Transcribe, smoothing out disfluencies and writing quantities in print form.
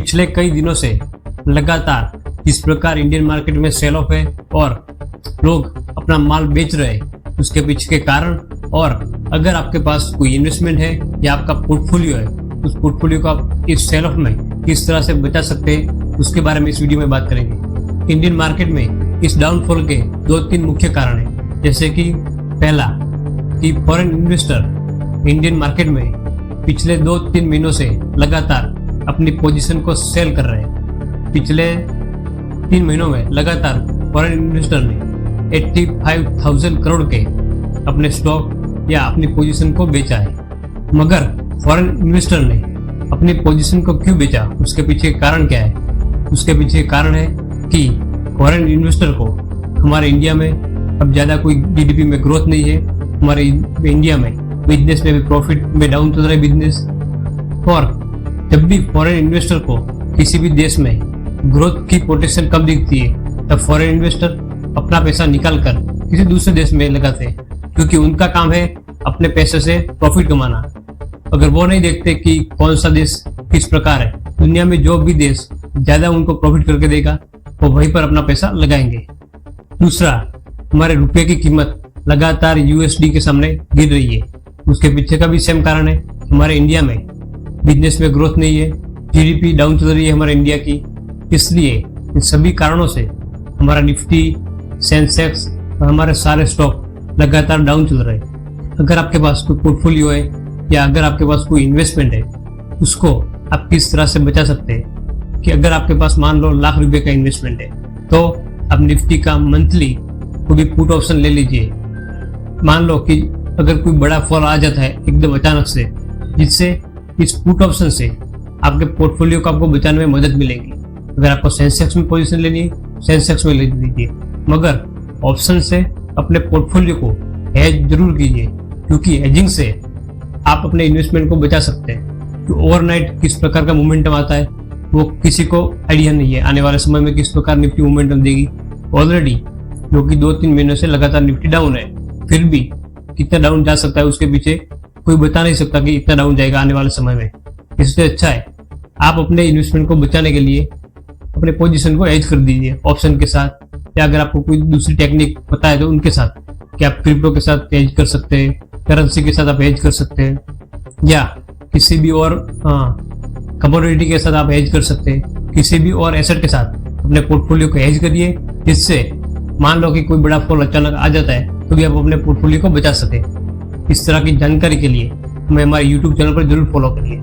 पिछले कई दिनों से लगातार जिस प्रकार इंडियन मार्केट में सेल ऑफ है और लोग अपना माल बेच रहे हैं, उसके पीछे के कारण और अगर आपके पास कोई इन्वेस्टमेंट है या आपका पोर्टफोलियो है, उस पोर्टफोलियो को आप इस सेल ऑफ में किस तरह से बचा सकते हैं, उसके बारे में इस वीडियो में बात करेंगे। इंडियन मार्केट में इस डाउनफॉल के 2-3 मुख्य कारण हैं, जैसे कि पहला कि फॉरेन इन्वेस्टर इंडियन मार्केट में पिछले 2-3 महीनों से लगातार अपनी पोजीशन को सेल कर रहे हैं। पिछले 3 महीनों में लगातार फॉरेन इन्वेस्टर ने 85,000 करोड़ के अपने स्टॉक या अपनी पोजीशन को बेचा है। मगर फॉरेन इन्वेस्टर ने अपनी पोजीशन को क्यों बेचा, उसके पीछे कारण क्या है? उसके पीछे कारण है कि फॉरेन इन्वेस्टर को हमारे इंडिया में अब ज़्यादा कोई जीडीपी में ग्रोथ नहीं है, हमारे इंडिया में बिजनेस में भी प्रॉफिट में डाउन चल रहा है बिजनेस। और जब भी फॉरेन इन्वेस्टर को किसी भी देश में ग्रोथ की पोटेंशियल कम दिखती है, तब फॉरेन इन्वेस्टर अपना पैसा निकाल कर किसी दूसरे देश में लगाते हैं, क्योंकि उनका काम है अपने पैसे से प्रॉफिट कमाना। अगर वो नहीं देखते कि कौन सा देश किस प्रकार है, दुनिया में जो भी देश ज्यादा उनको प्रॉफिट करके देगा वो वहीं पर अपना पैसा लगाएंगे। दूसरा, हमारे रुपये की कीमत लगातार यूएसडी के सामने गिर रही है, उसके पीछे का भी सेम कारण है। हमारे इंडिया में बिजनेस में ग्रोथ नहीं है, जीडीपी डाउन चल रही है हमारे इंडिया की, इसलिए इन सभी कारणों से हमारा निफ्टी, सेंसेक्स और हमारे सारे स्टॉक लगातार डाउन चल रहे हैं। अगर आपके पास कोई पोर्टफोलियो है या अगर आपके पास कोई इन्वेस्टमेंट है, उसको आप किस तरह से बचा सकते हैं कि अगर आपके पास मान लो लाख रुपए का इन्वेस्टमेंट है, तो आप निफ्टी का मंथली कोई भी पुट ऑप्शन ले लीजिए। मान लो कि अगर कोई बड़ा फॉल आ जाता है एकदम अचानक से, जिससे इस पुट ऑप्शन से आपके पोर्टफोलियो को आपको बचाने में मदद मिलेगी। अगर आपको सेंसेक्स में पोजीशन लेनी है, सेंसेक्स में ले लीजिए, मगर ऑप्शन से अपने पोर्टफोलियो को हेज जरूर कीजिए, क्योंकि हेजिंग से आप अपने इन्वेस्टमेंट को बचा सकते हैं। तो ओवरनाइट किस प्रकार का मोमेंटम आता है वो किसी को आइडिया नहीं है, आने वाले समय में किस प्रकार निफ्टी मोमेंटम देगी। ऑलरेडी जो कि 2-3 महीनों से लगातार निफ्टी डाउन है, फिर भी कितना डाउन जा सकता है उसके पीछे कोई बता नहीं सकता कि इतना डाउन जाएगा आने वाले समय में। इससे अच्छा है आप अपने इन्वेस्टमेंट को बचाने के लिए अपने पोजीशन को हेज कर दीजिए ऑप्शन के साथ, या अगर आपको कोई दूसरी टेक्निक पता है तो उनके साथ, कि आप क्रिप्टो के साथ हेज कर सकते हैं, करेंसी के साथ आप हेज कर सकते हैं, या किसी भी और कमोडिटी के साथ आप हेज कर सकते हैं। किसी भी और एसेट के साथ अपने पोर्टफोलियो को हेज करिए, जिससे मान लो कि कोई बड़ा फॉल अचानक आ जाता है तो भी आप अपने पोर्टफोलियो को बचा सके। इस तरह की जानकारी के लिए हमें हमारे YouTube चैनल पर जरूर फॉलो करिए।